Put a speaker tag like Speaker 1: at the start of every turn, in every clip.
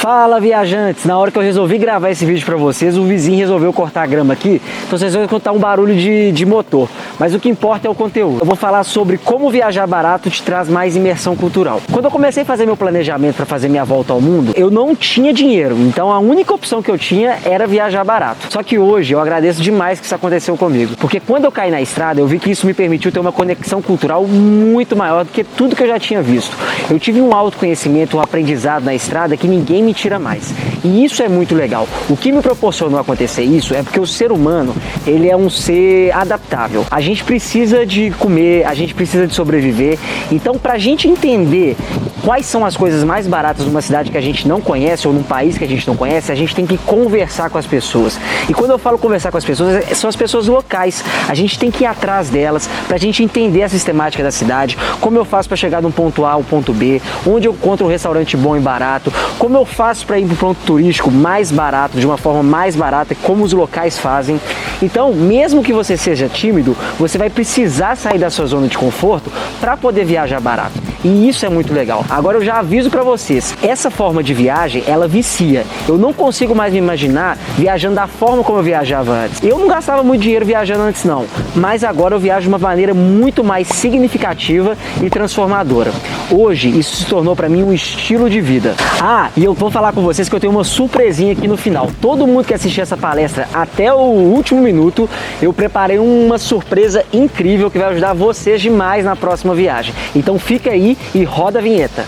Speaker 1: Fala, viajantes! Na hora que eu resolvi gravar esse vídeo pra vocês, o vizinho resolveu cortar a grama aqui, então vocês vão escutar um barulho de motor. Mas o que importa é o conteúdo. Eu vou falar sobre como viajar barato te traz mais imersão cultural. Quando eu comecei a fazer meu planejamento para fazer minha volta ao mundo, eu não tinha dinheiro, então a única opção que eu tinha era viajar barato. Só que hoje eu agradeço demais que isso aconteceu comigo, porque quando eu caí na estrada, eu vi que isso me permitiu ter uma conexão cultural muito maior do que tudo que eu já tinha visto. Eu tive um autoconhecimento, um aprendizado na estrada que ninguém me tira mais. E isso é muito legal. O que me proporcionou acontecer isso é porque o ser humano, ele é um ser adaptável. A gente precisa de comer, a gente precisa de sobreviver. Então, pra gente entender quais são as coisas mais baratas numa cidade que a gente não conhece ou num país que a gente não conhece, a gente tem que conversar com as pessoas. E quando eu falo conversar com as pessoas, são as pessoas locais. A gente tem que ir atrás delas pra gente entender a sistemática da cidade, como eu faço para chegar de um ponto A ao ponto B, onde eu encontro um restaurante bom e barato, como eu faço para ir para um ponto turístico mais barato, de uma forma mais barata, como os locais fazem. Então, mesmo que você seja tímido, você vai precisar sair da sua zona de conforto para poder viajar barato. E isso é muito legal. Agora eu já aviso para vocês, essa forma de viagem, ela vicia. Eu não consigo mais me imaginar viajando da forma como eu viajava antes. Eu não gastava muito dinheiro viajando antes não, mas agora eu viajo de uma maneira muito mais significativa e transformadora. Hoje isso se tornou para mim um estilo de vida. Ah, e eu vou falar com vocês que eu tenho uma surpresinha aqui no final. Todo mundo que assistir essa palestra até o último minuto, eu preparei uma surpresa incrível que vai ajudar vocês demais na próxima viagem. Então fica aí e roda a vinheta.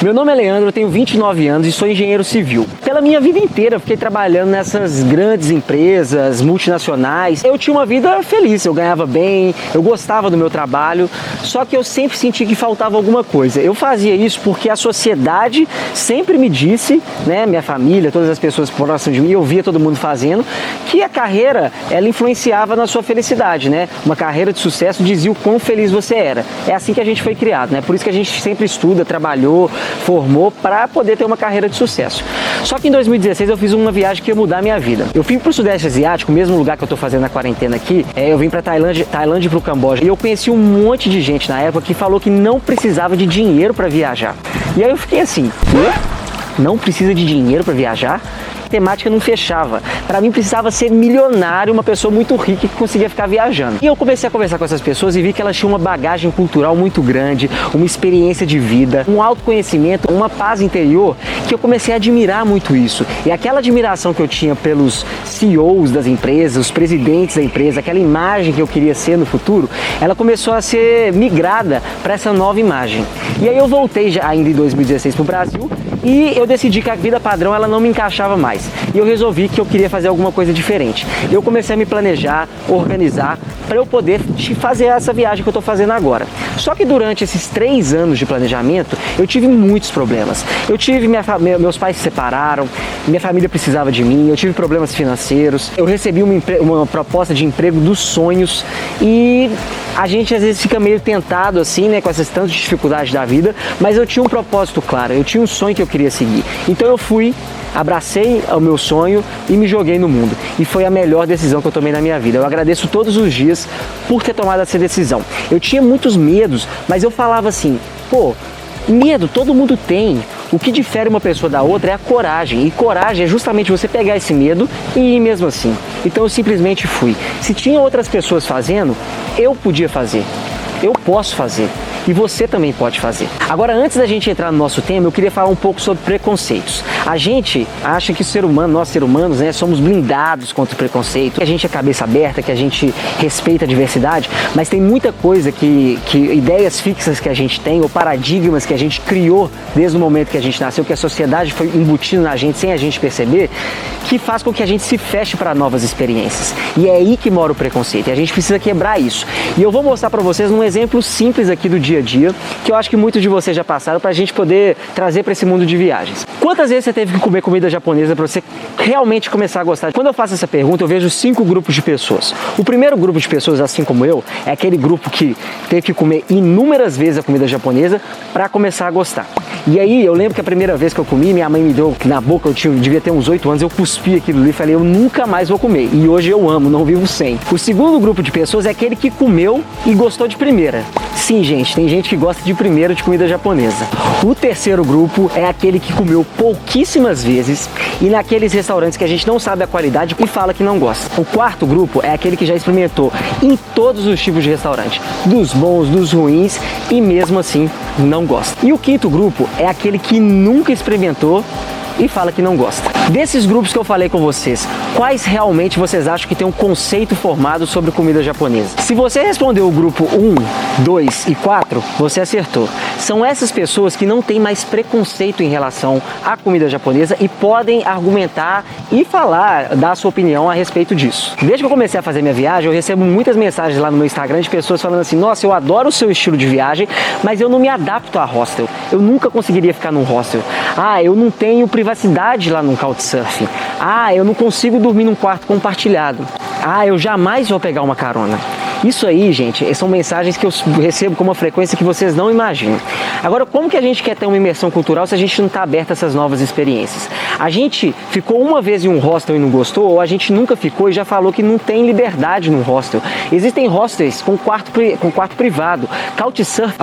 Speaker 1: Meu nome é Leandro, eu tenho 29 anos e sou engenheiro civil. Pela minha vida inteira eu fiquei trabalhando nessas grandes empresas multinacionais. Eu tinha uma vida feliz, eu ganhava bem, eu gostava do meu trabalho, só que eu sempre senti que faltava alguma coisa. Eu fazia isso porque a sociedade sempre me disse, né, minha família, todas as pessoas próximas de mim, eu via todo mundo fazendo, que a carreira, ela influenciava na sua felicidade, né? Uma carreira de sucesso dizia o quão feliz você era. É assim que a gente foi criado, né? Por isso que a gente sempre estuda, trabalhou, formou para poder ter uma carreira de sucesso. Só que em 2016 eu fiz uma viagem que ia mudar a minha vida. Eu fui para o Sudeste Asiático, o mesmo lugar que eu estou fazendo a quarentena aqui. Eu vim para Tailândia e para o Camboja. E eu conheci um monte de gente na época que falou que não precisava de dinheiro para viajar. E aí eu fiquei assim, não precisa de dinheiro para viajar? A temática não fechava. Para mim precisava ser milionário, uma pessoa muito rica que conseguia ficar viajando. E eu comecei a conversar com essas pessoas e vi que elas tinham uma bagagem cultural muito grande, uma experiência de vida, um autoconhecimento, uma paz interior, que eu comecei a admirar muito isso. E aquela admiração que eu tinha pelos CEOs das empresas, os presidentes da empresa, aquela imagem que eu queria ser no futuro, ela começou a ser migrada para essa nova imagem. E aí eu voltei já ainda em 2016 para o Brasil e eu decidi que a vida padrão ela não me encaixava mais. E eu resolvi que eu queria fazer alguma coisa diferente. Eu comecei a me planejar, organizar, para eu poder fazer essa viagem que eu estou fazendo agora. Só que durante esses 3 anos de planejamento, eu tive muitos problemas. Meus pais se separaram, minha família precisava de mim, eu tive problemas financeiros, eu recebi uma proposta de emprego dos sonhos e a gente às vezes fica meio tentado assim, né, com essas tantas dificuldades da vida, mas eu tinha um propósito claro, eu tinha um sonho que eu queria seguir. Então eu fui, abracei o meu sonho e me joguei no mundo. E foi a melhor decisão que eu tomei na minha vida. Eu agradeço todos os dias por ter tomado essa decisão. Eu tinha muitos medos, mas eu falava assim, medo todo mundo tem. O que difere uma pessoa da outra é a coragem. E coragem é justamente você pegar esse medo e ir mesmo assim. Então eu simplesmente fui. Se tinha outras pessoas fazendo, eu podia fazer. Eu posso fazer. E você também pode fazer. Agora, antes da gente entrar no nosso tema, eu queria falar um pouco sobre preconceitos. A gente acha que nós seres humanos, né, somos blindados contra o preconceito, que a gente é cabeça aberta, que a gente respeita a diversidade, mas tem muita coisa que ideias fixas que a gente tem, ou paradigmas que a gente criou desde o momento que a gente nasceu, que a sociedade foi embutindo na gente sem a gente perceber, que faz com que a gente se feche para novas experiências. E é aí que mora o preconceito, e a gente precisa quebrar isso. E eu vou mostrar para vocês um exemplo simples aqui do dia a dia, que eu acho que muitos de vocês já passaram, para a gente poder trazer para esse mundo de viagens. Quantas vezes você teve que comer comida japonesa para você realmente começar a gostar? Quando eu faço essa pergunta, eu vejo 5 grupos de pessoas. O primeiro grupo de pessoas, assim como eu, é aquele grupo que teve que comer inúmeras vezes a comida japonesa para começar a gostar. E aí, eu lembro que a primeira vez que eu comi, minha mãe me deu na boca, devia ter uns 8 anos, eu cuspi aquilo ali e falei, eu nunca mais vou comer. E hoje eu amo, não vivo sem. O segundo grupo de pessoas é aquele que comeu e gostou de primeira. Sim, gente, tem gente que gosta de primeira de comida japonesa. O terceiro grupo é aquele que comeu pouquíssimas vezes e naqueles restaurantes que a gente não sabe a qualidade e fala que não gosta. O quarto grupo é aquele que já experimentou em todos os tipos de restaurante, dos bons, dos ruins, e mesmo assim não gosta. E o quinto grupo é aquele que nunca experimentou e fala que não gosta. Desses grupos que eu falei com vocês, quais realmente vocês acham que tem um conceito formado sobre comida japonesa? Se você respondeu o grupo 1, 2 e 4, você acertou. São essas pessoas que não têm mais preconceito em relação à comida japonesa e podem argumentar e falar, dar a sua opinião a respeito disso. Desde que eu comecei a fazer minha viagem, eu recebo muitas mensagens lá no meu Instagram de pessoas falando assim, nossa, eu adoro o seu estilo de viagem, mas eu não me adapto a hostel. Eu nunca conseguiria ficar num hostel. Ah, eu não tenho privacidade lá no Couchsurfing. Ah, eu não consigo dormir num quarto compartilhado. Ah, eu jamais vou pegar uma carona. Isso aí, gente, são mensagens que eu recebo com uma frequência que vocês não imaginam. Agora, como que a gente quer ter uma imersão cultural se a gente não está aberto a essas novas experiências? A gente ficou uma vez em um hostel e não gostou, ou a gente nunca ficou e já falou que não tem liberdade num hostel. Existem hostels com quarto privado. Couchsurfing,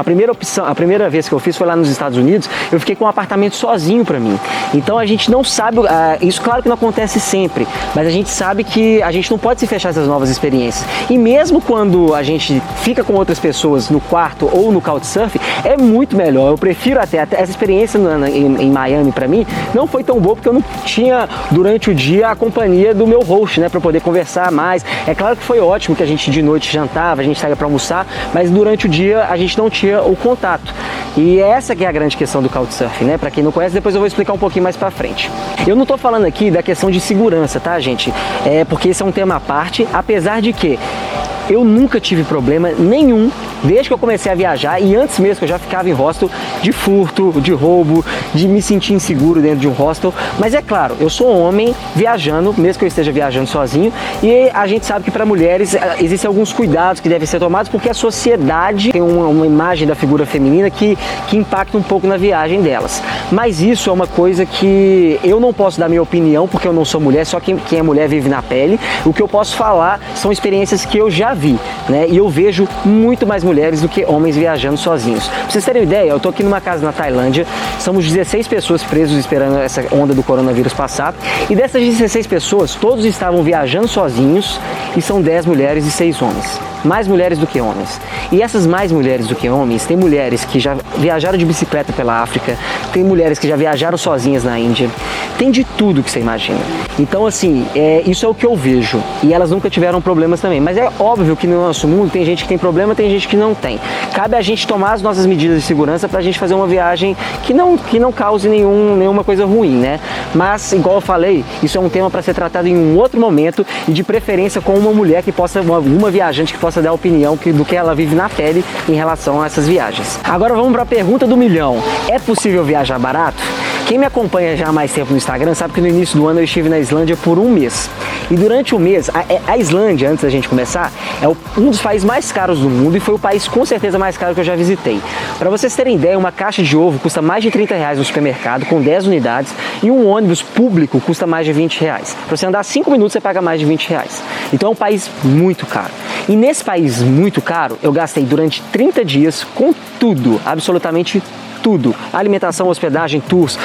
Speaker 1: a primeira vez que eu fiz foi lá nos Estados Unidos, eu fiquei com um apartamento sozinho para mim. Então a gente não sabe, isso claro que não acontece sempre, mas a gente sabe que a gente não pode se fechar essas novas experiências. E mesmo quando a gente fica com outras pessoas no quarto ou no Couchsurfing, é muito melhor. Eu prefiro até essa experiência em Miami para mim não foi tão boa porque eu não tinha durante o dia a companhia do meu host, né, para poder conversar mais. É claro que foi ótimo que a gente de noite jantava, a gente saía para almoçar, mas durante o dia a gente não tinha o contato. E essa que é a grande questão do Couchsurfing, né? Para quem não conhece, depois eu vou explicar um pouquinho mais para frente. Eu não tô falando aqui da questão de segurança, tá, gente? Porque esse é um tema à parte, apesar de que eu nunca tive problema nenhum desde que eu comecei a viajar e antes mesmo que eu já ficava em hostel de furto, de roubo, de me sentir inseguro dentro de um hostel. Mas é claro, eu sou um homem viajando, mesmo que eu esteja viajando sozinho, e a gente sabe que para mulheres existem alguns cuidados que devem ser tomados porque a sociedade tem uma imagem da figura feminina que impacta um pouco na viagem delas. Mas isso é uma coisa que eu não posso dar minha opinião porque eu não sou mulher, só quem é mulher vive na pele. O que eu posso falar são experiências que eu já vi, né? E eu vejo muito mais mulheres do que homens viajando sozinhos. Pra vocês terem ideia, eu tô aqui numa casa na Tailândia, somos 16 pessoas presas esperando essa onda do coronavírus passar, e dessas 16 pessoas, todos estavam viajando sozinhos, e são 10 mulheres e 6 homens. Mais mulheres do que homens. E essas mais mulheres do que homens, tem mulheres que já viajaram de bicicleta pela África, tem mulheres que já viajaram sozinhas na Índia, tem de tudo que você imagina. Então, assim, isso é o que eu vejo. E elas nunca tiveram problemas também. Mas é óbvio que no nosso mundo tem gente que tem problema, tem gente que não tem. Cabe a gente tomar as nossas medidas de segurança pra gente fazer uma viagem que não cause nenhuma coisa ruim, né? Mas, igual eu falei, isso é um tema para ser tratado em um outro momento e de preferência com uma mulher que possa, uma viajante que possa dar opinião do que ela vive na pele em relação a essas viagens. Agora vamos para a pergunta do milhão. É possível viajar barato? Quem me acompanha já há mais tempo no Instagram sabe que no início do ano eu estive na Islândia por um mês. E durante o mês, a Islândia, antes da gente começar, é um dos países mais caros do mundo e foi o país com certeza mais caro que eu já visitei. Para vocês terem ideia, uma caixa de ovo custa mais de R$30 no supermercado, com 10 unidades, e um ônibus público custa mais de R$20. Para você andar 5 minutos, você paga mais de R$20. Então é um país muito caro. E nesse país muito caro, eu gastei durante 30 dias com tudo, absolutamente tudo. Alimentação, hospedagem, tours,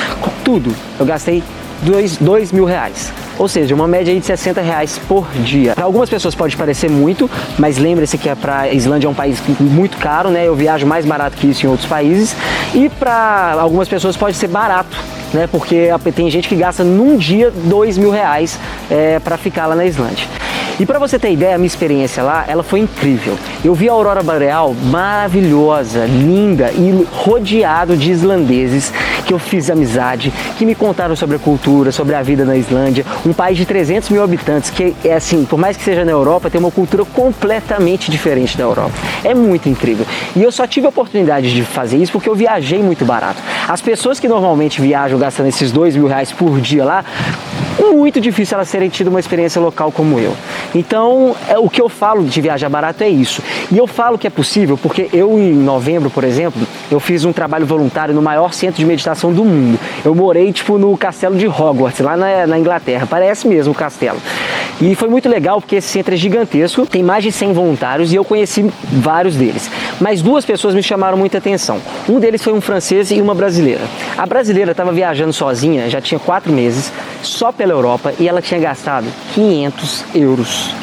Speaker 1: tudo. Eu gastei R$2.000. Ou seja, uma média aí de R$60 por dia. Para algumas pessoas pode parecer muito, mas lembre-se que para a Islândia é um país muito caro, né? Eu viajo mais barato que isso em outros países. E para algumas pessoas pode ser barato, né? Porque tem gente que gasta num dia R$2.000 para ficar lá na Islândia. E para você ter ideia, a minha experiência lá, ela foi incrível. Eu vi a aurora boreal maravilhosa, linda e rodeado de islandeses que eu fiz amizade, que me contaram sobre a cultura, sobre a vida na Islândia, um país de 300 mil habitantes, que é assim, por mais que seja na Europa, tem uma cultura completamente diferente da Europa. É muito incrível. E eu só tive a oportunidade de fazer isso porque eu viajei muito barato. As pessoas que normalmente viajam gastando esses R$2.000 por dia lá, muito difícil elas terem tido uma experiência local como eu. Então, o que eu falo de viajar barato é isso. E eu falo que é possível porque eu, em novembro, por exemplo, eu fiz um trabalho voluntário no maior centro de meditação do mundo. Eu morei, tipo, no castelo de Hogwarts, lá na Inglaterra. Parece mesmo o castelo. E foi muito legal porque esse centro é gigantesco, tem mais de 100 voluntários e eu conheci vários deles. Mas duas pessoas me chamaram muita atenção. Um deles foi um francês e uma brasileira. A brasileira estava viajando sozinha, já tinha 4 meses, só pela Europa, e ela tinha gastado €500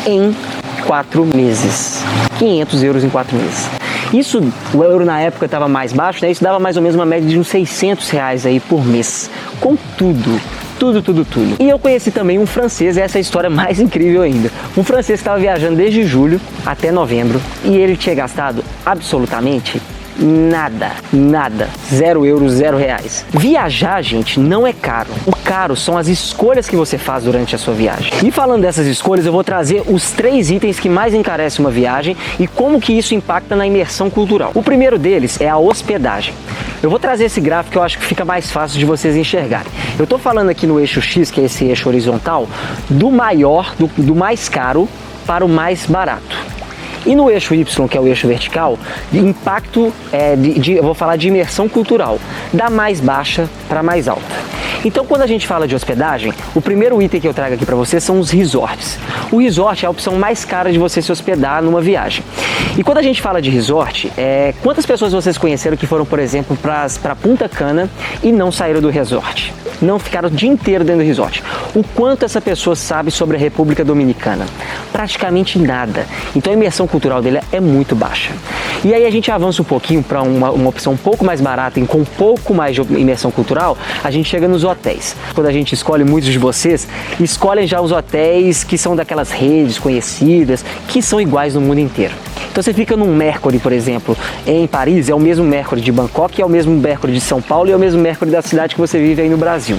Speaker 1: em 4 meses. €500 em 4 meses. Isso, o euro na época estava mais baixo, né? Isso dava mais ou menos uma média de uns R$600 aí por mês, com tudo. Tudo. E eu conheci também um francês, e essa é a história mais incrível ainda. Um francês que estava viajando desde julho até novembro e ele tinha gastado absolutamente nada. €0, R$0. Viajar, gente, não é caro. O caro são as escolhas que você faz durante a sua viagem. E falando dessas escolhas, eu vou trazer os 3 itens que mais encarecem uma viagem e como que isso impacta na imersão cultural. O primeiro deles é a hospedagem. Eu vou trazer esse gráfico que eu acho que fica mais fácil de vocês enxergarem. Eu estou falando aqui no eixo X, que é esse eixo horizontal, do maior, do mais caro para o mais barato. E no eixo Y, que é o eixo vertical, de impacto, eu vou falar de imersão cultural, da mais baixa para mais alta. Então, quando a gente fala de hospedagem, o primeiro item que eu trago aqui para vocês são os resorts. O resort é a opção mais cara de você se hospedar numa viagem. E quando a gente fala de resort, quantas pessoas vocês conheceram que foram, por exemplo, para Punta Cana e não saíram do resort? Não ficaram o dia inteiro dentro do resort. O quanto essa pessoa sabe sobre a República Dominicana? Praticamente nada. Então a imersão cultural dele é muito baixa. E aí a gente avança um pouquinho para uma opção um pouco mais barata e com um pouco mais de imersão cultural, a gente chega nos hotéis. Quando a gente escolhe, muitos de vocês escolhem já os hotéis que são daquelas redes conhecidas, que são iguais no mundo inteiro. Então você fica num Mercury, por exemplo, em Paris, é o mesmo Mercury de Bangkok, é o mesmo Mercury de São Paulo e é o mesmo Mercury da cidade que você vive aí no Brasil.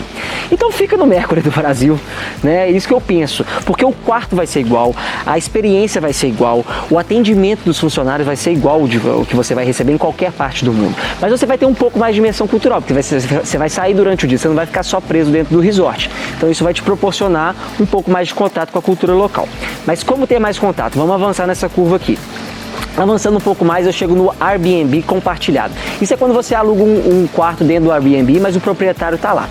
Speaker 1: Então fica no Mercury do Brasil, né? É isso que eu penso, porque o quarto vai ser igual, a experiência vai ser igual, o atendimento dos funcionários vai ser igual ao que você vai receber em qualquer parte do mundo. Mas você vai ter um pouco mais de imersão cultural, porque você vai sair durante o dia, você não vai ficar só preso dentro do resort. Então isso vai te proporcionar um pouco mais de contato com a cultura local. Mas como ter mais contato? Vamos avançar nessa curva aqui. Avançando um pouco mais, eu chego no Airbnb compartilhado. Isso é quando você aluga um quarto dentro do Airbnb, mas o proprietário está lá.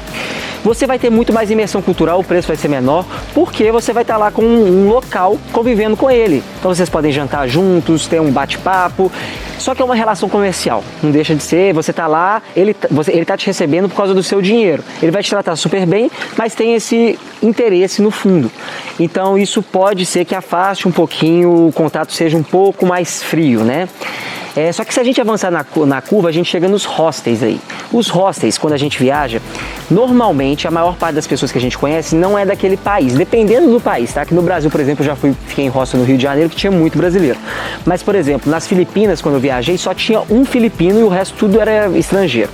Speaker 1: Você vai ter muito mais imersão cultural, o preço vai ser menor, porque você vai estar lá com um local convivendo com ele. Então vocês podem jantar juntos, ter um bate-papo, só que é uma relação comercial, não deixa de ser, você está lá, ele está te recebendo por causa do seu dinheiro, ele vai te tratar super bem, mas tem esse interesse no fundo. Então isso pode ser que afaste um pouquinho, o contato seja um pouco mais frio, né? Só que se a gente avançar na curva, a gente chega nos hostels aí. Os hostels, quando a gente viaja, normalmente a maior parte das pessoas que a gente conhece não é daquele país, dependendo do país, tá? Aqui no Brasil, por exemplo, eu já fiquei em hostel no Rio de Janeiro que tinha muito brasileiro. Mas, por exemplo, nas Filipinas, quando eu viajei, só tinha um filipino e o resto tudo era estrangeiro.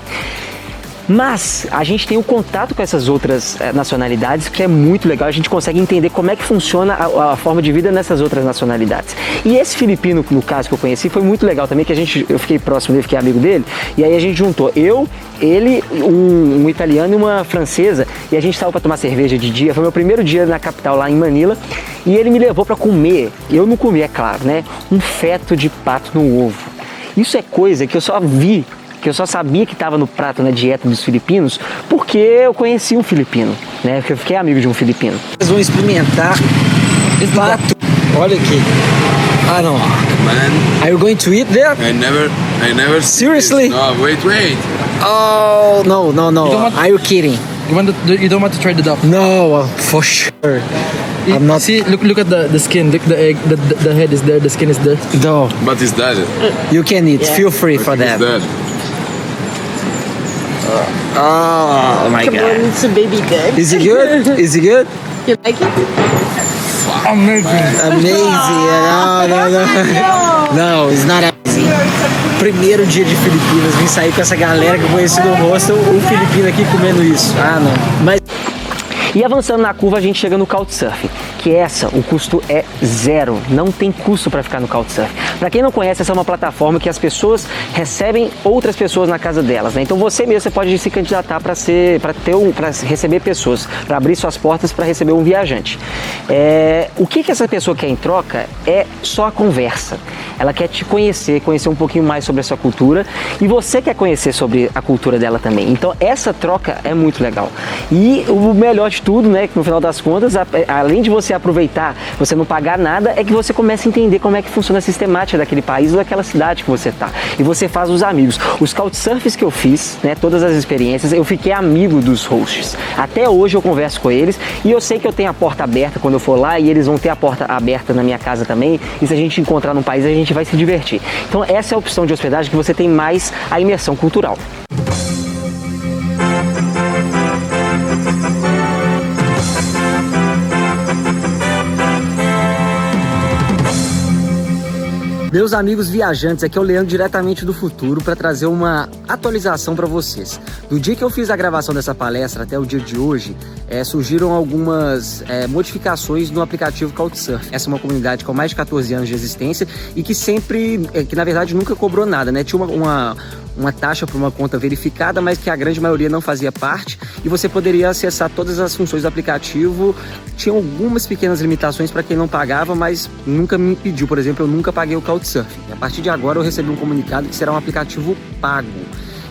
Speaker 1: Mas a gente tem o contato com essas outras nacionalidades, que é muito legal, a gente consegue entender como é que funciona a forma de vida nessas outras nacionalidades. E esse filipino, no caso que eu conheci, foi muito legal também, que eu fiquei próximo dele, fiquei amigo dele, e aí a gente juntou ele, um italiano e uma francesa, e a gente saiu para tomar cerveja de dia. Foi meu primeiro dia na capital, lá em Manila, e ele me levou para comer, eu não comi, é claro, né, um feto de pato no ovo. Isso é coisa que eu só vi, que eu só sabia que estava no prato, na dieta dos filipinos, porque eu conheci um filipino, né? Porque eu fiquei amigo de um filipino. Vocês vão experimentar pato. Olha aqui. Ah, não.
Speaker 2: Man,
Speaker 1: Are you going to eat there?
Speaker 2: I never.
Speaker 1: Seriously?
Speaker 2: No, wait.
Speaker 1: Oh, no. Are you kidding?
Speaker 3: You don't want to try the duck.
Speaker 1: No, for sure. I'm not.
Speaker 3: See, look at the skin. The egg, the head is there. The skin is there.
Speaker 1: No,
Speaker 2: But it's dead.
Speaker 1: you can eat. Feel free for
Speaker 2: It's
Speaker 1: that.
Speaker 2: dead.
Speaker 1: Oh my
Speaker 4: Come on,
Speaker 1: god.
Speaker 4: it's a baby good.
Speaker 1: Is it good? Is it good?
Speaker 4: You like it?
Speaker 3: Amazing.
Speaker 1: Amazing. No, it's not amazing. primeiro dia de Filipinas, vim sair com essa galera que eu conheci no hostel, um filipino aqui comendo isso. Ah, não. Mas... E avançando na curva, a gente chega no Couchsurfing, que o custo é zero, não tem custo para ficar no Couchsurfing. Para quem não conhece, essa é uma plataforma que as pessoas recebem outras pessoas na casa delas, né? Então você mesmo pode se candidatar para receber pessoas, para abrir suas portas para receber um viajante. O que essa pessoa quer em troca é só a conversa. Ela quer te conhecer um pouquinho mais sobre a sua cultura e você quer conhecer sobre a cultura dela também. Então essa troca é muito legal. E o melhor de tudo, né, que no final das contas, além de você aproveitar, você não pagar nada, é que você começa a entender como é que funciona a sistemática daquele país ou daquela cidade que você tá. E você faz os amigos. Os couchsurfs que eu fiz, né, todas as experiências, eu fiquei amigo dos hosts. Até hoje eu converso com eles e eu sei que eu tenho a porta aberta quando eu for lá e eles vão ter a porta aberta na minha casa também. E se a gente encontrar num país, a gente vai se divertir. Então essa é a opção de hospedagem que você tem mais a imersão cultural. Meus amigos viajantes, aqui é o Leandro diretamente do futuro para trazer uma atualização para vocês. Do dia que eu fiz a gravação dessa palestra até o dia de hoje, surgiram algumas modificações no aplicativo Couchsurfing. Essa é uma comunidade com mais de 14 anos de existência e que que na verdade nunca cobrou nada, né? Tinha uma taxa para uma conta verificada, mas que a grande maioria não fazia parte e você poderia acessar todas as funções do aplicativo. Tinha algumas pequenas limitações para quem não pagava, mas nunca me impediu. Por exemplo, eu nunca paguei o Couchsurfing. A partir de agora eu recebi um comunicado que será um aplicativo pago.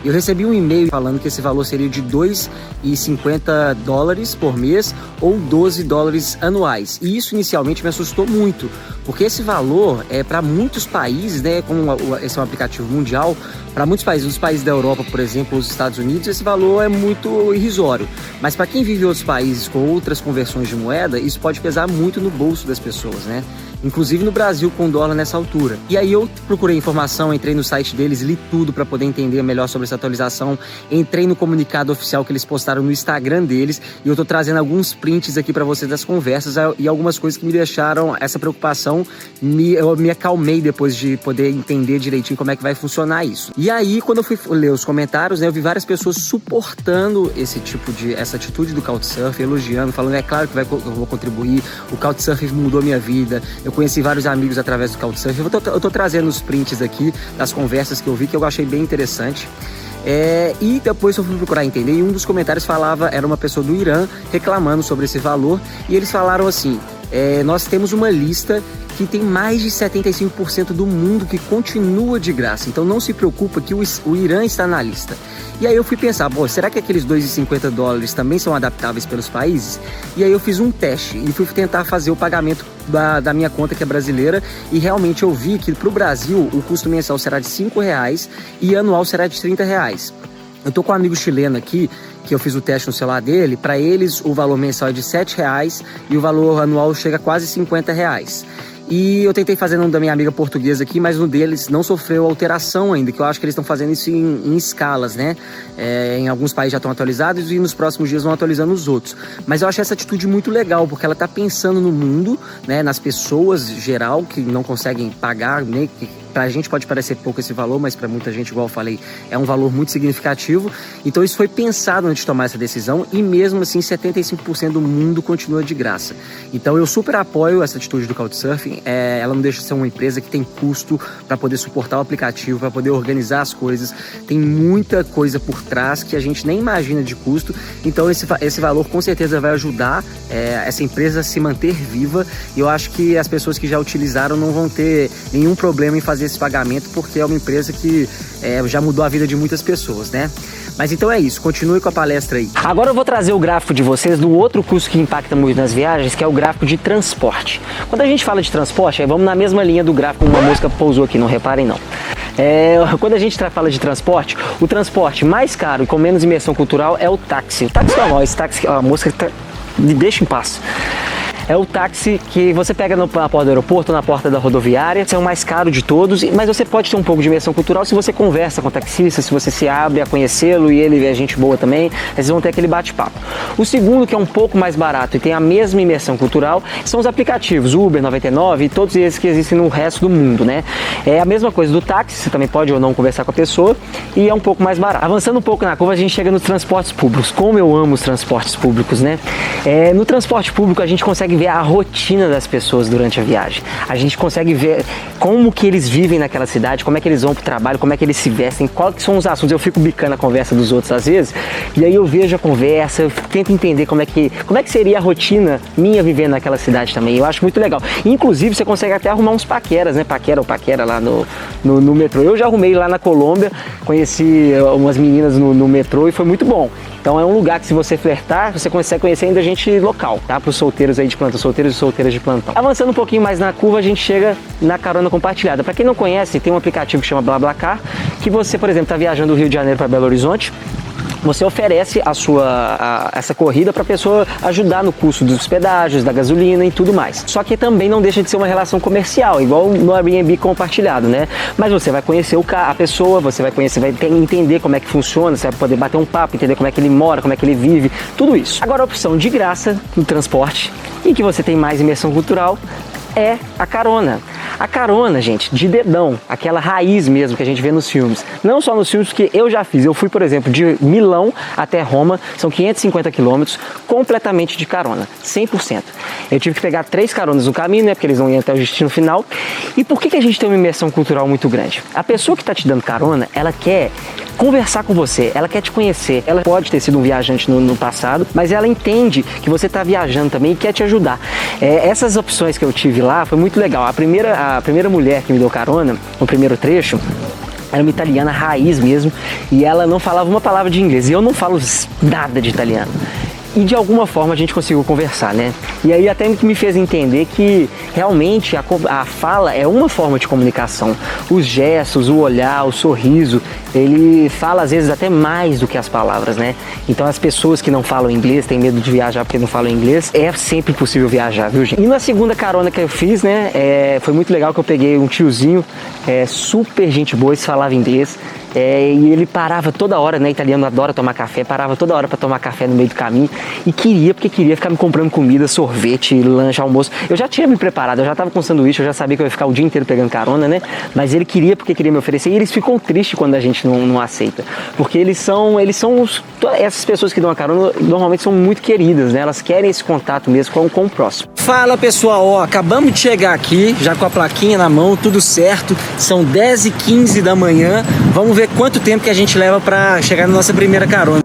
Speaker 1: Eu recebi um e-mail falando que esse valor seria de $2,50 por mês ou $12 anuais. E isso inicialmente me assustou muito, porque esse valor para muitos países, né, como esse é um aplicativo mundial, para muitos países, os países da Europa, por exemplo, os Estados Unidos, esse valor é muito irrisório. Mas para quem vive em outros países com outras conversões de moeda, isso pode pesar muito no bolso das pessoas, né? Inclusive no Brasil com o dólar nessa altura. E aí eu procurei informação, entrei no site deles, li tudo para poder entender melhor sobre essa atualização. Entrei no comunicado oficial que eles postaram no Instagram deles e eu tô trazendo alguns prints aqui para vocês das conversas e algumas coisas que me deixaram essa preocupação. Eu me acalmei depois de poder entender direitinho como é que vai funcionar isso. E aí, quando eu fui ler os comentários, né, eu vi várias pessoas suportando essa atitude do Couchsurfing, elogiando, falando, é claro que eu vou contribuir, o Couchsurfing mudou minha vida, eu conheci vários amigos através do Couchsurfing. Eu tô trazendo os prints aqui das conversas que eu vi, que eu achei bem interessante. E depois eu fui procurar entender, e um dos comentários era uma pessoa do Irã reclamando sobre esse valor, e eles falaram assim, nós temos uma lista que tem mais de 75% do mundo que continua de graça, então não se preocupa que o Irã está na lista. E aí eu fui pensar, será que aqueles $2,50 também são adaptáveis pelos países? E aí eu fiz um teste e fui tentar fazer o pagamento da minha conta, que é brasileira, e realmente eu vi que para o Brasil o custo mensal será de R$5 e anual será de R$30. Eu tô com um amigo chileno aqui, que eu fiz o teste no celular dele, para eles o valor mensal é de R$7 e o valor anual chega a quase R$50. E eu tentei fazer um da minha amiga portuguesa aqui, mas um deles não sofreu alteração ainda, que eu acho que eles estão fazendo isso em escalas, né? Em alguns países já estão atualizados e nos próximos dias vão atualizando os outros. Mas eu acho essa atitude muito legal, porque ela está pensando no mundo, né? Nas pessoas geral que não conseguem pagar, né? Pra gente pode parecer pouco esse valor, mas para muita gente, igual eu falei, é um valor muito significativo. Então isso foi pensado antes de tomar essa decisão e mesmo assim 75% do mundo continua de graça. Então eu super apoio essa atitude do Couchsurfing. Ela não deixa de ser uma empresa que tem custo para poder suportar o aplicativo, para poder organizar as coisas. Tem muita coisa por trás que a gente nem imagina de custo. Então esse valor com certeza vai ajudar essa empresa a se manter viva. E eu acho que as pessoas que já utilizaram não vão ter nenhum problema em fazer esse pagamento, porque é uma empresa que já mudou a vida de muitas pessoas, né? Mas então é isso, continue com a palestra aí. Agora eu vou trazer o gráfico de vocês do outro custo que impacta muito nas viagens, que é o gráfico de transporte. Quando a gente fala de transporte, aí vamos na mesma linha do gráfico, uma mosca pousou aqui, não reparem não. Quando a gente fala de transporte, o transporte mais caro e com menos imersão cultural é o táxi. O táxi normal, esse táxi, a mosca me deixa em paz. É o táxi que você pega na porta do aeroporto ou na porta da rodoviária. Esse é o mais caro de todos, mas você pode ter um pouco de imersão cultural se você conversa com o taxista, se você se abre a conhecê-lo e ele é gente boa também, vocês vão ter aquele bate-papo. O segundo, que é um pouco mais barato e tem a mesma imersão cultural, são os aplicativos Uber, 99 e todos esses que existem no resto do mundo, né? É a mesma coisa do táxi, você também pode ou não conversar com a pessoa e é um pouco mais barato. Avançando um pouco na curva, a gente chega nos transportes públicos. Como eu amo os transportes públicos, né? No transporte público a gente consegue ver a rotina das pessoas durante a viagem. A gente consegue ver como que eles vivem naquela cidade, como é que eles vão pro trabalho, como é que eles se vestem, quais são os assuntos. Eu fico bicando a conversa dos outros às vezes, e aí eu vejo a conversa, eu tento entender como é que seria a rotina minha vivendo naquela cidade também. Eu acho muito legal. Inclusive, você consegue até arrumar uns paqueras, né? Paquera lá no metrô. Eu já arrumei lá na Colômbia, conheci umas meninas no metrô e foi muito bom. Então é um lugar que, se você flertar, você consegue conhecer ainda gente local, tá? Para os solteiros aí de plantão, solteiros e solteiras de plantão. Avançando um pouquinho mais na curva, a gente chega na carona compartilhada. Para quem não conhece, tem um aplicativo que chama BlaBlaCar, que você, por exemplo, está viajando do Rio de Janeiro para Belo Horizonte, você oferece essa corrida para a pessoa ajudar no custo dos pedágios, da gasolina e tudo mais. Só que também não deixa de ser uma relação comercial, igual no Airbnb compartilhado, né? Mas você vai conhecer a pessoa, você vai conhecer, vai entender como é que funciona, você vai poder bater um papo, entender como é que ele mora, como é que ele vive, tudo isso. Agora, a opção de graça no transporte, e que você tem mais imersão cultural, é a carona. A carona, gente, de dedão, aquela raiz mesmo que a gente vê nos filmes. Não só nos filmes, porque eu já fiz. Eu fui, por exemplo, de Milão até Roma, são 550 quilômetros, completamente de carona, 100%. Eu tive que pegar 3 caronas no caminho, né, porque eles não iam até o destino final. E por que a gente tem uma imersão cultural muito grande? A pessoa que está te dando carona, ela quer conversar com você, ela quer te conhecer. Ela pode ter sido um viajante no passado, mas ela entende que você está viajando também e quer te ajudar. Essas opções que eu tive lá foi muito legal. A primeira mulher que me deu carona, no primeiro trecho, era uma italiana raiz mesmo, e ela não falava uma palavra de inglês, e eu não falo nada de italiano. E de alguma forma a gente conseguiu conversar, né? E aí até me fez entender que realmente a fala é uma forma de comunicação. Os gestos, o olhar, o sorriso, ele fala às vezes até mais do que as palavras, né? Então as pessoas que não falam inglês, têm medo de viajar porque não falam inglês, é sempre possível viajar, viu, gente? E na segunda carona que eu fiz, né, foi muito legal que eu peguei um tiozinho, super gente boa, falava inglês. E ele parava toda hora, né? Italiano adora tomar café, parava toda hora para tomar café no meio do caminho e porque queria ficar me comprando comida, sorvete, lanche, almoço. Eu já tinha me preparado, eu já tava com sanduíche, eu já sabia que eu ia ficar o dia inteiro pegando carona, né? Mas ele queria porque queria me oferecer, e eles ficam tristes quando a gente não aceita, porque essas pessoas que dão a carona normalmente são muito queridas, né? Elas querem esse contato mesmo com o próximo. Fala, pessoal, acabamos de chegar aqui, já com a plaquinha na mão, tudo certo, são 10h15 da manhã, vamos ver quanto tempo que a gente leva para chegar na nossa primeira carona.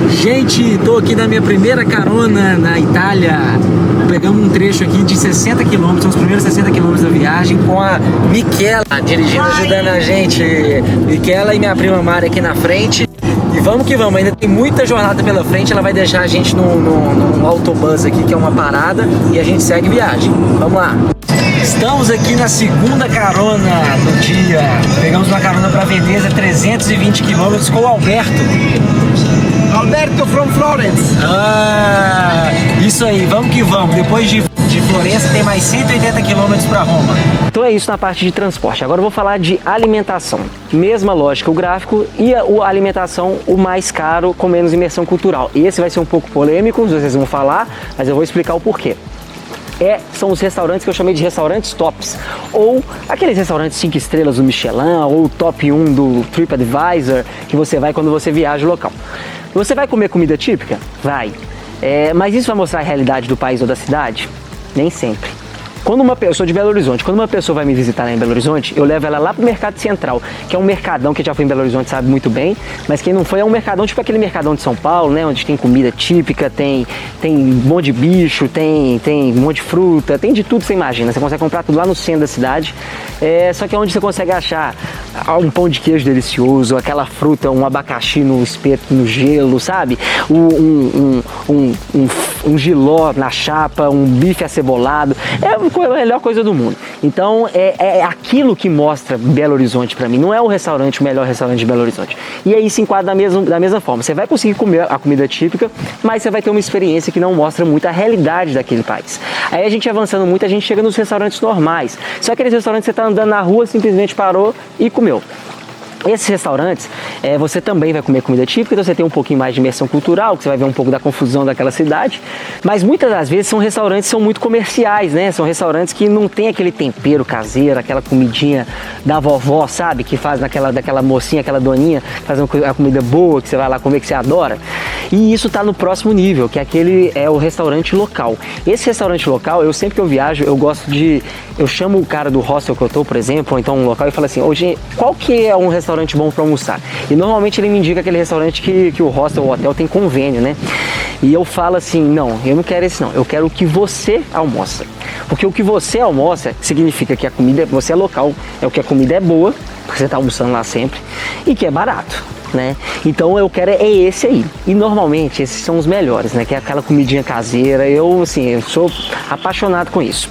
Speaker 1: Gente, tô aqui na minha primeira carona na Itália. Pegamos um trecho aqui de 60 km, são os primeiros 60 km da viagem, com a Michela dirigindo, ajudando a gente. Michela e minha prima Mari aqui na frente. E vamos que vamos, ainda tem muita jornada pela frente. Ela vai deixar a gente num autobus aqui, que é uma parada, e a gente segue viagem. Vamos lá. Estamos aqui na segunda carona do dia. Pegamos uma carona para Veneza, 320 km com o Alberto.
Speaker 4: Alberto from Florence.
Speaker 1: Isso aí, vamos que vamos. Depois de Florença tem mais 180 km para Roma. Então é isso na parte de transporte. Agora eu vou falar de alimentação. Mesma lógica, o gráfico e a alimentação, o mais caro com menos imersão cultural. Esse vai ser um pouco polêmico, vocês vão falar, mas eu vou explicar o porquê. São os restaurantes que eu chamei de restaurantes tops, ou aqueles restaurantes 5 estrelas do Michelin, ou o top 1 do TripAdvisor, que você vai quando você viaja o local. Você vai comer comida típica? Vai. Mas isso vai mostrar a realidade do país ou da cidade? Nem sempre. Quando uma pessoa de Belo Horizonte, quando uma pessoa vai me visitar lá em Belo Horizonte, eu levo ela lá pro Mercado Central, que é um mercadão que já foi em Belo Horizonte, sabe muito bem, mas quem não foi é um mercadão tipo aquele mercadão de São Paulo, né, onde tem comida típica, tem um monte de bicho, tem um monte de fruta, tem de tudo que você imagina. Você consegue comprar tudo lá no centro da cidade, só que é onde você consegue achar um pão de queijo delicioso, aquela fruta, um abacaxi no espeto, no gelo, sabe? Um jiló na chapa, um bife acebolado, é a melhor coisa do mundo. Então é aquilo que mostra Belo Horizonte para mim, não é o melhor restaurante de Belo Horizonte. E aí se enquadra da mesma forma, você vai conseguir comer a comida típica, mas você vai ter uma experiência que não mostra muito a realidade daquele país. Aí a gente avançando muito, a gente chega nos restaurantes normais, só aqueles restaurantes que você está andando na rua, simplesmente parou e comeu. Esses restaurantes, você também vai comer comida típica, então você tem um pouquinho mais de imersão cultural, que você vai ver um pouco da confusão daquela cidade, mas muitas das vezes são restaurantes que são muito comerciais, né? São restaurantes que não tem aquele tempero caseiro, aquela comidinha da vovó, sabe? Que faz daquela mocinha, aquela doninha, faz a comida boa, que você vai lá comer, que você adora. E isso tá no próximo nível, que é o restaurante local. Esse restaurante local, sempre que eu viajo, eu chamo o cara do hostel que eu tô, por exemplo, ou então um local, e falo assim, hoje, qual que é um restaurante bom para almoçar? E normalmente ele me indica aquele restaurante que o hostel ou o hotel tem convênio, né? E eu falo assim, não, eu não quero esse não, eu quero o que você almoça. Porque o que você almoça significa que você é local, é o que a comida é boa, porque você tá almoçando lá sempre, e que é barato, né? Então eu quero esse aí. E normalmente esses são os melhores, né? Que é aquela comidinha caseira. Eu sou apaixonado com isso.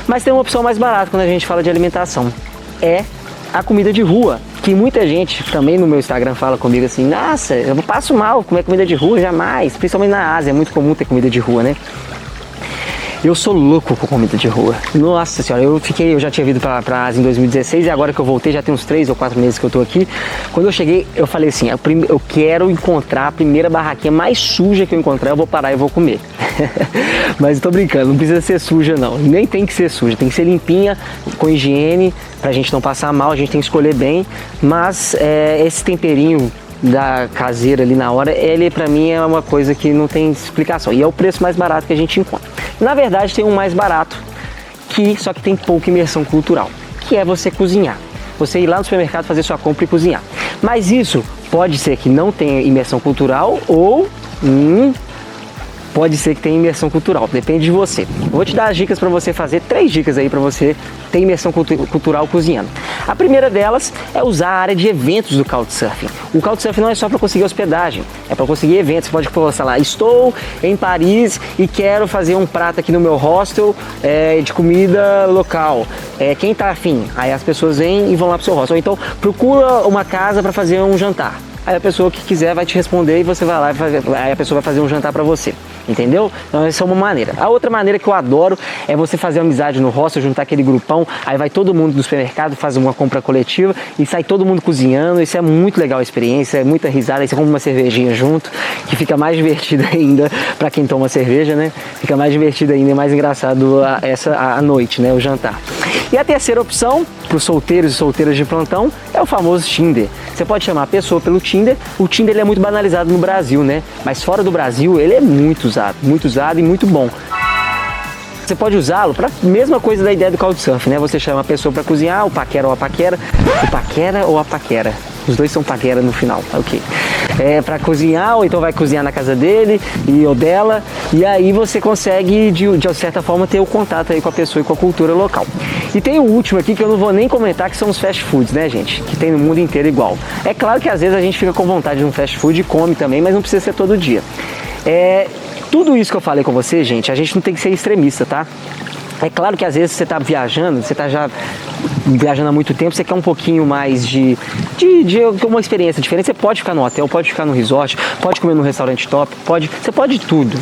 Speaker 1: Mas tem uma opção mais barata quando a gente fala de alimentação. É a comida de rua, que muita gente também no meu Instagram fala comigo assim, nossa, eu passo mal comer comida de rua, jamais, principalmente na Ásia, é muito comum ter comida de rua, né? Eu sou louco com comida de rua. Nossa senhora, eu já tinha vindo pra Ásia em 2016 e agora que eu voltei, já tem uns 3 ou 4 meses que eu tô aqui. Quando eu cheguei, eu falei assim, eu quero encontrar a primeira barraquinha mais suja que eu encontrar, eu vou parar e vou comer. Mas eu tô brincando, não precisa ser suja não, nem tem que ser suja, tem que ser limpinha, com higiene, pra gente não passar mal, a gente tem que escolher bem, mas esse temperinho da caseira ali na hora, ele pra mim é uma coisa que não tem explicação, e é o preço mais barato que a gente encontra. Na verdade tem um mais barato, só que tem pouca imersão cultural, que é você cozinhar. Você ir lá no supermercado fazer sua compra e cozinhar. Mas isso pode ser que não tenha imersão cultural ou pode ser que tenha imersão cultural, depende de você. Vou te dar as dicas para você fazer, 3 dicas aí para você ter imersão cultural cozinhando. A primeira delas é usar a área de eventos do Couchsurfing. O Couchsurfing não é só para conseguir hospedagem, é para conseguir eventos. Você pode postar lá, estou em Paris e quero fazer um prato aqui no meu hostel de comida local. Quem tá afim? Aí as pessoas vêm e vão lá pro seu hostel. Ou então procura uma casa para fazer um jantar. Aí a pessoa que quiser vai te responder e você vai lá aí a pessoa vai fazer um jantar para você. Entendeu? Então essa é uma maneira. A outra maneira que eu adoro é você fazer amizade no hostel, juntar aquele grupão, aí vai todo mundo do supermercado, faz uma compra coletiva e sai todo mundo cozinhando. Isso é muito legal a experiência, é muita risada, aí você compra uma cervejinha junto, que fica mais divertido ainda para quem toma cerveja, né? Fica mais divertido ainda e mais engraçado a noite, né? O jantar. E a terceira opção, para os solteiros e solteiras de plantão, é o famoso Tinder. Você pode chamar a pessoa pelo Tinder. O Tinder ele é muito banalizado no Brasil, né? Mas fora do Brasil ele é muito usado e muito bom. Você pode usá-lo para a mesma coisa da ideia do Couchsurfing, né? Você chama a pessoa para cozinhar, o paquera ou a paquera. O paquera ou a paquera? Os dois são paquera no final, ok. Para cozinhar, ou então vai cozinhar na casa dele ou dela, e aí você consegue, de certa forma, ter o contato aí com a pessoa e com a cultura local. E tem o último aqui que eu não vou nem comentar, que são os fast foods, né, gente? Que tem no mundo inteiro igual. É claro que às vezes a gente fica com vontade de um fast food e come também, mas não precisa ser todo dia. Tudo isso que eu falei com você, gente, a gente não tem que ser extremista, tá? É claro que às vezes você está viajando, você está já viajando há muito tempo, você quer um pouquinho mais de uma experiência diferente. Você pode ficar no hotel, pode ficar no resort, pode comer num restaurante top, você pode tudo.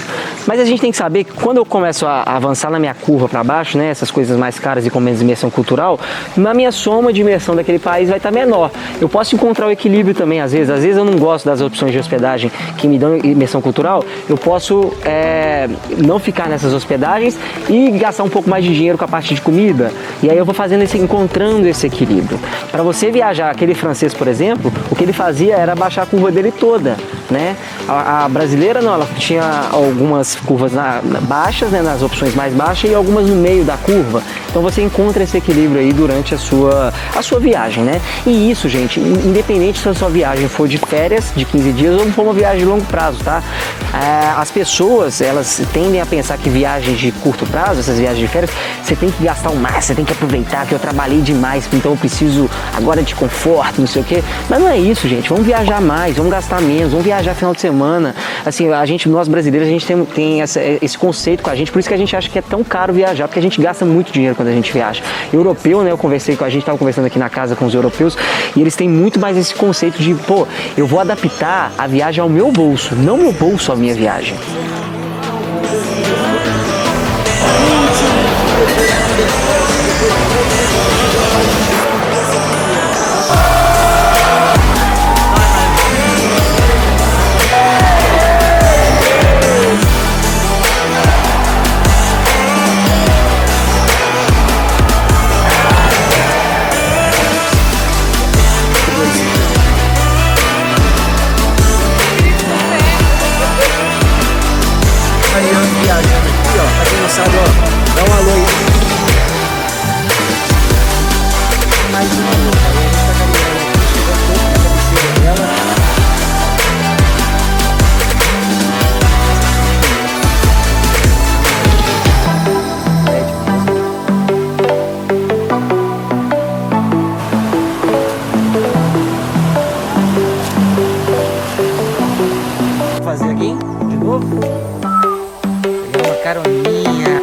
Speaker 1: Mas a gente tem que saber que quando eu começo a avançar na minha curva para baixo, né, essas coisas mais caras e com menos imersão cultural, na minha soma de imersão daquele país vai estar menor. Eu posso encontrar o equilíbrio também às vezes eu não gosto das opções de hospedagem que me dão imersão cultural, eu posso não ficar nessas hospedagens e gastar um pouco mais de dinheiro com a parte de comida, e aí eu vou encontrando esse equilíbrio. Para você viajar, aquele francês, por exemplo, o que ele fazia era baixar a curva dele toda, né? A brasileira não, ela tinha algumas curvas baixas, né, nas opções mais baixas, e algumas no meio da curva. Então você encontra esse equilíbrio aí durante a sua viagem, né? E isso, gente, independente se a sua viagem for de férias, de 15 dias, ou for uma viagem de longo prazo, tá? As pessoas, elas tendem a pensar que viagens de curto prazo, essas viagens de férias, você tem que gastar o máximo, você tem que aproveitar que eu trabalhei demais, então eu preciso agora de conforto, não sei o quê. Mas não é isso, gente. Vamos viajar mais, vamos gastar menos, vamos viajar final de semana. Assim, nós brasileiros, a gente tem esse conceito com a gente, por isso que a gente acha que é tão caro viajar, porque a gente gasta muito dinheiro quando a gente viaja. Europeu, né? A gente estava conversando aqui na casa com os europeus, e eles têm muito mais esse conceito de, pô, eu vou adaptar a viagem ao meu bolso, não meu bolso à minha viagem.
Speaker 3: Dá um alô aí. Mais uma luta. A gente tá caminhando aqui, chegou um pouco na cabeceira dela. Vou fazer aqui de novo. Pegar uma caroninha.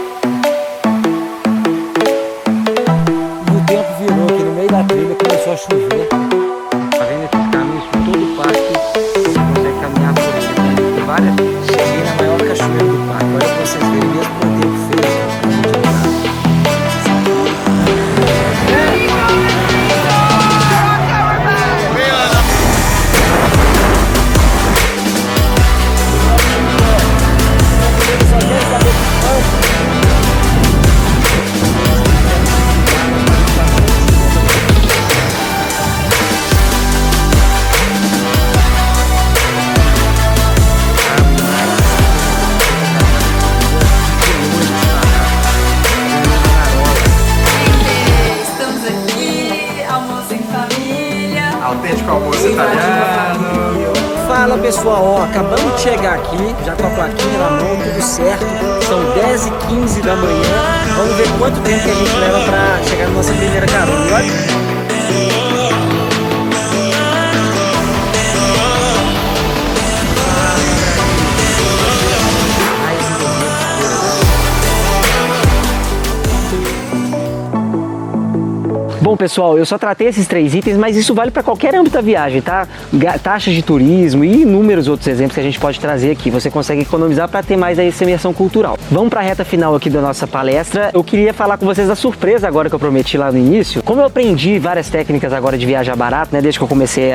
Speaker 3: Começou a chover. Tá vendo esses caminhos por todo o parque? Você consegue caminhar por ele. Tem várias. Cheguei na maior cachoeira do parque. Olha pra vocês verem mesmo o tempo feio.
Speaker 2: Autêntico almoço italiano.
Speaker 3: Fala pessoal, ó, acabamos de chegar aqui, já com a plaquinha na mão, tudo certo. São 10h15 da manhã. Vamos ver quanto tempo que a gente leva pra chegar na nossa primeira carona. E olha.
Speaker 1: Bom, pessoal, eu só tratei esses 3 itens, mas isso vale para qualquer âmbito da viagem, tá? Taxas de turismo e inúmeros outros exemplos que a gente pode trazer aqui. Você consegue economizar para ter mais essa imersão cultural. Vamos para a reta final aqui da nossa palestra. Eu queria falar com vocês da surpresa agora que eu prometi lá no início. Como eu aprendi várias técnicas agora de viajar barato, né? Desde que eu comecei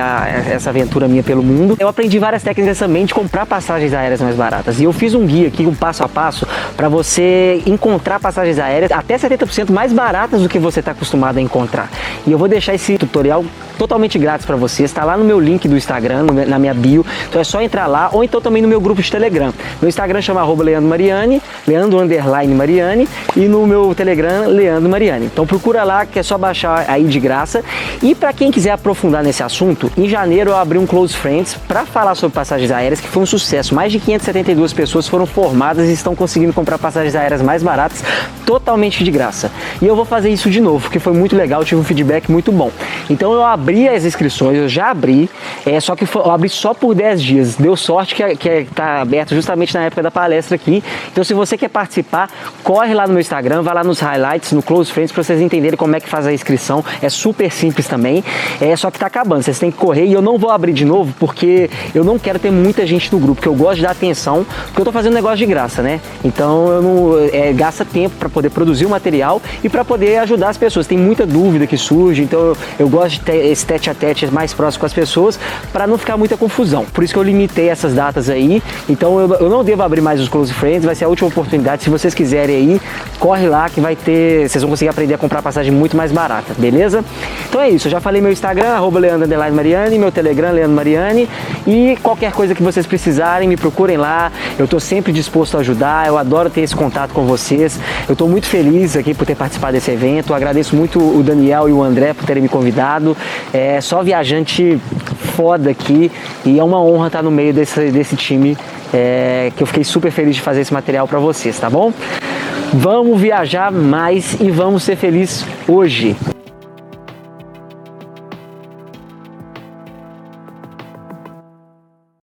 Speaker 1: essa aventura minha pelo mundo, eu aprendi várias técnicas também de comprar passagens aéreas mais baratas. E eu fiz um guia aqui, um passo a passo, para você encontrar passagens aéreas até 70% mais baratas do que você está acostumado a encontrar. E eu vou deixar esse tutorial totalmente grátis para vocês, está lá no meu link do Instagram, na minha bio, então é só entrar lá, ou então também no meu grupo de Telegram. No Instagram chama @LeandroMariani, Leandro_Mariani, e no meu Telegram, Leandro Mariani. Então procura lá, que é só baixar aí de graça. E para quem quiser aprofundar nesse assunto, em janeiro eu abri um Close Friends para falar sobre passagens aéreas, que foi um sucesso. Mais de 572 pessoas foram formadas e estão conseguindo comprar passagens aéreas mais baratas, totalmente de graça. E eu vou fazer isso de novo, porque foi muito legal, tive um feedback muito bom. Então eu abri as inscrições, eu já abri, só que eu abri só por 10 dias. Deu sorte que tá aberto justamente na época da palestra aqui. Então se você quer participar, corre lá no meu Instagram, vai lá nos highlights, no Close Friends, para vocês entenderem como é que faz a inscrição. É super simples também, só que tá acabando, vocês têm que correr. E eu não vou abrir de novo, porque eu não quero ter muita gente no grupo, porque eu gosto de dar atenção, porque eu tô fazendo negócio de graça, né? Então eu não gasta tempo para poder produzir o material e para poder ajudar as pessoas. Tem muita dúvida que surge, então eu gosto de ter esse tete a tete mais próximo com as pessoas, para não ficar muita confusão. Por isso que eu limitei essas datas aí. Então eu não devo abrir mais os Close Friends, vai ser a última oportunidade. Se vocês quiserem aí, corre lá que vai ter, vocês vão conseguir aprender a comprar passagem muito mais barata, beleza? Então é isso, eu já falei meu Instagram, @Leandro_Mariani, meu Telegram, Leandro Mariani, e qualquer coisa que vocês precisarem, me procurem lá. Eu tô sempre disposto a ajudar, eu adoro ter esse contato com vocês. Eu tô muito feliz aqui por ter participado desse evento, eu agradeço muito o Daniel e o André por terem me convidado. Só viajante foda aqui, e é uma honra estar no meio desse time que eu fiquei super feliz de fazer esse material para vocês, tá bom? Vamos viajar mais e vamos ser felizes hoje.